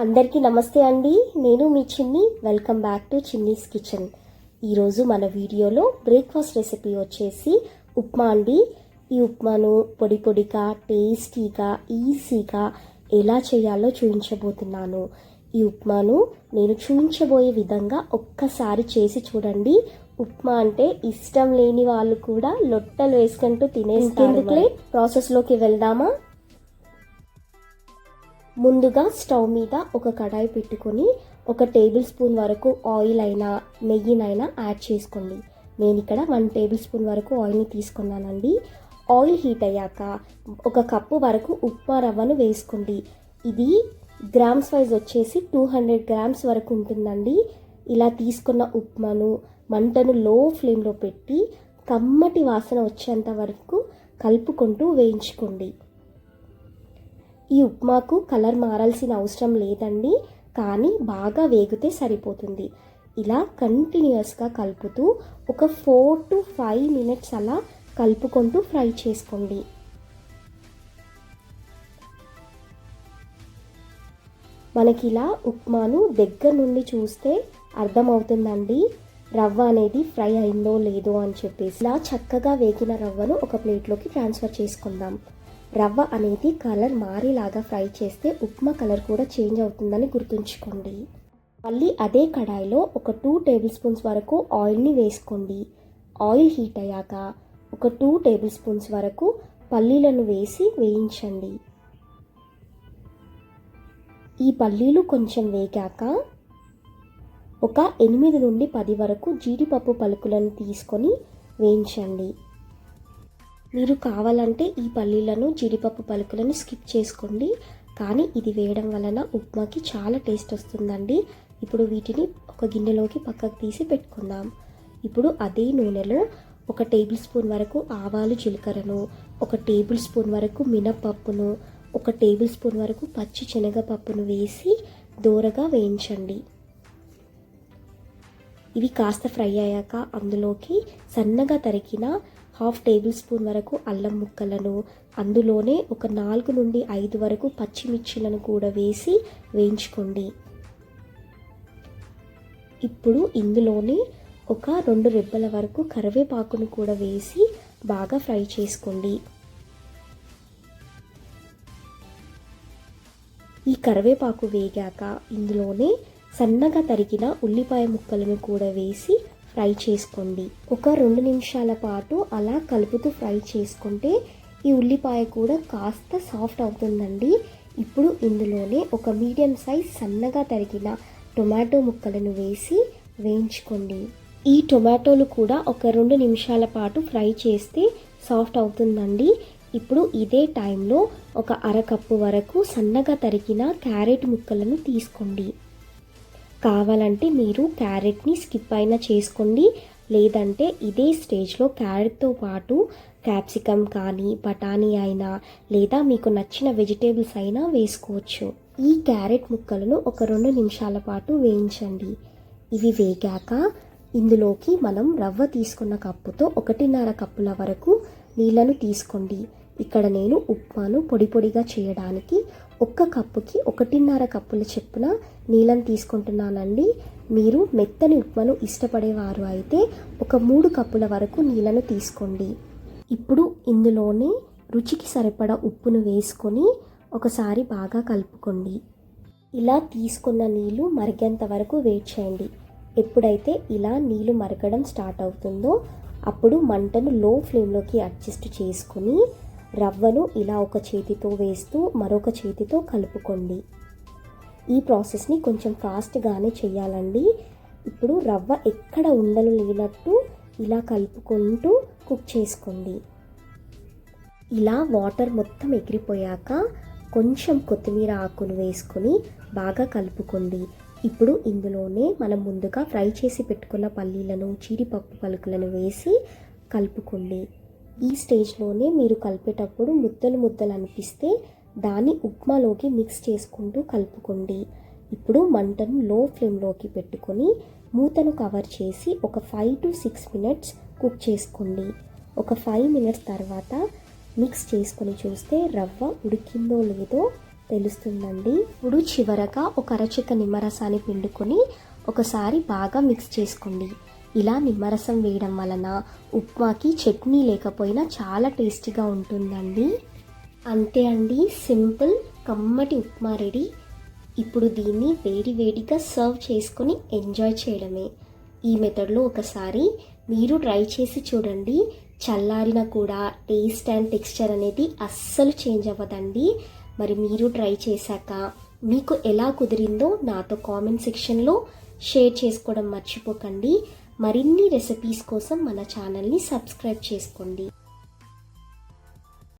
అందరికీ నమస్తే అండి. నేను మీ చిన్ని. Welcome back to Chinni's kitchen. ఈరోజు మన వీడియోలో బ్రేక్ఫాస్ట్ రెసిపీ వచ్చేసి ఉప్మా అండి. ఈ ఉప్మాను పొడి పొడిగా, టేస్టీగా, ఈజీగా ఎలా చేయాలో చూపించబోతున్నాను. ఈ ఉప్మాను నేను చూపించబోయే విధంగా ఒక్కసారి చేసి చూడండి. ఉప్మా అంటే ఇష్టం లేని వాళ్ళు కూడా లొట్టలు వేసుకుంటూ తినేస్తారు. ప్రాసెస్లోకి వెళ్దామా? ముందుగా స్టవ్ మీద ఒక కడాయి పెట్టుకొని 1 టేబుల్ స్పూన్ వరకు ఆయిల్ అయినా నెయ్యినైనా యాడ్ చేసుకోండి. నేను ఇక్కడ 1 టేబుల్ స్పూన్ వరకు ఆయిల్ని తీసుకున్నానండి. ఆయిల్ హీట్ అయ్యాక 1 కప్పు వరకు ఉప్మా రవ్వను వేసుకోండి. ఇది గ్రామ్స్ వైజ్ వచ్చేసి 200 గ్రామ్స్ వరకు ఉంటుందండి. ఇలా తీసుకున్న ఉప్మాను మంటను లో ఫ్లేమ్లో పెట్టి కమ్మటి వాసన వచ్చేంత వరకు కలుపుకుంటూ వేయించుకోండి. ఈ ఉప్మాకు కలర్ మారాల్సిన అవసరం లేదండి, కానీ బాగా వేగితే సరిపోతుంది. ఇలా కంటిన్యూస్గా కలుపుతూ ఒక 4 to 5 మినిట్స్ అలా కలుపుకుంటూ ఫ్రై చేసుకోండి. మనకి ఇలా ఉప్మాను దగ్గర నుండి చూస్తే అర్థమవుతుందండి రవ్వ అనేది ఫ్రై అయిందో లేదో అని చెప్పేసి. ఇలా చక్కగా వేగిన రవ్వను ఒక ప్లేట్లోకి ట్రాన్స్ఫర్ చేసుకుందాం. రవ్వ అనేది కలర్ మారేలాగా ఫ్రై చేస్తే ఉప్మా కలర్ కూడా చేంజ్ అవుతుందని గుర్తుంచుకోండి. మళ్ళీ అదే కడాయిలో ఒక 2 టేబుల్ స్పూన్స్ వరకు ఆయిల్ని వేసుకోండి. ఆయిల్ హీట్ అయ్యాక ఒక 2 టేబుల్ స్పూన్స్ వరకు పల్లీలను వేసి వేయించండి. ఈ పల్లీలు కొంచెం వేగాక ఒక 8 నుండి 10 వరకు జీడిపప్పు పలుకులను తీసుకొని వేయించండి. మీరు కావాలంటే ఈ పల్లీలను, జీడిపప్పు పలుకులను స్కిప్ చేసుకోండి, కానీ ఇది వేయడం వలన ఉప్మాకి చాలా టేస్ట్ వస్తుందండి. ఇప్పుడు వీటిని ఒక గిన్నెలోకి పక్కకు తీసి పెట్టుకుందాం. ఇప్పుడు అదే నూనెలో 1 టేబుల్ స్పూన్ వరకు ఆవాలు జీలకర్రను, 1 టేబుల్ స్పూన్ వరకు మినపప్పును, 1 టేబుల్ స్పూన్ వరకు పచ్చి శనగపప్పును వేసి దోరగా వేయించండి. ఇవి కాస్త ఫ్రై అయ్యాక అందులోకి సన్నగా తరిగిన 1/2 టేబుల్ స్పూన్ వరకు అల్లం ముక్కలను, అందులోనే ఒక 4 నుండి 5 వరకు పచ్చిమిర్చిలను కూడా వేసి వేయించుకోండి. ఇప్పుడు ఇందులోనే ఒక 2 రెబ్బల వరకు కరివేపాకును కూడా వేసి బాగా ఫ్రై చేసుకోండి. ఈ కరివేపాకు వేగాక ఇందులోనే సన్నగా తరిగిన ఉల్లిపాయ ముక్కలను కూడా వేసి ఫ్రై చేసుకోండి. ఒక 2 నిమిషాల పాటు అలా కలుపుతూ ఫ్రై చేసుకుంటే ఈ ఉల్లిపాయ కూడా కాస్త సాఫ్ట్ అవుతుందండి. ఇప్పుడు ఇందులోనే ఒక మీడియం సైజ్ సన్నగా తరిగిన టొమాటో ముక్కలను వేసి వేయించుకోండి. ఈ టొమాటోలు కూడా ఒక 2 నిమిషాల పాటు ఫ్రై చేస్తే సాఫ్ట్ అవుతుందండి. ఇప్పుడు ఇదే టైంలో ఒక 1/2 కప్పు వరకు సన్నగా తరిగిన క్యారెట్ ముక్కలను తీసుకోండి. కావాలంటే మీరు క్యారెట్ని స్కిప్ అయినా చేసుకోండి, లేదంటే ఇదే స్టేజ్లో క్యారెట్తో పాటు క్యాప్సికమ్ కానీ బఠానీ అయినా లేదా మీకు నచ్చిన వెజిటేబుల్స్ అయినా వేసుకోవచ్చు. ఈ క్యారెట్ ముక్కలను ఒక 2 నిమిషాల పాటు వేయించండి. ఇవి వేగాక ఇందులోకి మనం రవ్వ తీసుకున్న కప్పుతో 1.5 కప్పుల వరకు నీళ్ళను తీసుకోండి. ఇక్కడ నేను ఉప్మాను పొడి పొడిగా చేయడానికి 1 కప్పుకి 1.5 కప్పుల చొప్పున నీళ్ళని తీసుకుంటున్నానండి. మీరు మెత్తని ఉప్మాను ఇష్టపడేవారు అయితే ఒక 3 కప్పుల వరకు నీళ్ళను తీసుకోండి. ఇప్పుడు ఇందులోనే రుచికి సరిపడా ఉప్పును వేసుకొని ఒకసారి బాగా కలుపుకోండి. ఇలా తీసుకున్న నీళ్ళు మరిగేంత వరకు వెయిట్ చేయండి. ఎప్పుడైతే ఇలా నీళ్ళు మరగడం స్టార్ట్ అవుతుందో అప్పుడు మంటను లో ఫ్లేమ్లోకి అడ్జస్ట్ చేసుకొని రవ్వను ఇలా ఒక చేతితో వేస్తూ మరొక చేతితో కలుపుకోండి. ఈ ప్రాసెస్ని కొంచెం ఫాస్ట్గానే చేయాలండి. ఇప్పుడు రవ్వ ఎక్కడ ఉండలు లేనట్టు ఇలా కలుపుకుంటూ కుక్ చేసుకోండి. ఇలా వాటర్ మొత్తం ఎగిరిపోయాక కొంచెం కొత్తిమీర ఆకును వేసుకొని బాగా కలుపుకోండి. ఇప్పుడు ఇందులోనే మనం ముందుగా ఫ్రై చేసి పెట్టుకున్న పల్లీలను, జీడిపప్పు పలుకులను వేసి కలుపుకోండి. ఈ స్టేజ్లోనే మీరు కలిపేటప్పుడు ముద్దలు ముద్దలు అనిపిస్తే దాన్ని ఉప్మాలోకి మిక్స్ చేసుకుంటూ కలుపుకోండి. ఇప్పుడు మంటను లో ఫ్లేమ్లోకి పెట్టుకొని మూతను కవర్ చేసి ఒక 5 to 6 మినిట్స్ కుక్ చేసుకోండి. ఒక 5 మినిట్స్ తర్వాత మిక్స్ చేసుకొని చూస్తే రవ్వ ఉడికిందో లేదో తెలుస్తుందండి. ఇప్పుడు చివరగా ఒక అరచెక్క నిమ్మరసాన్ని పిండుకొని ఒకసారి బాగా మిక్స్ చేసుకోండి. ఇలా నిమ్మరసం వేయడం వలన ఉప్మాకి చట్నీ లేకపోయినా చాలా టేస్టీగా ఉంటుందండి. అంతే అండి, సింపుల్ కమ్మటి ఉప్మా రెడీ. ఇప్పుడు దీన్ని వేడివేడిగా సర్వ్ చేసుకొని ఎంజాయ్ చేయడమే. ఈ మెథడ్లో ఒకసారి మీరు ట్రై చేసి చూడండి. చల్లారిన కూడా టేస్ట్ అండ్ టెక్స్చర్ అనేది అస్సలు చేంజ్ అవ్వదండి. మరి మీరు ట్రై చేశాక మీకు ఎలా కుదిరిందో నాతో కామెంట్ సెక్షన్లో షేర్ చేసుకోవడం మర్చిపోకండి. మరిన్ని రెసిపీస్ కోసం మన ఛానల్ని సబ్స్క్రైబ్ చేసుకోండి.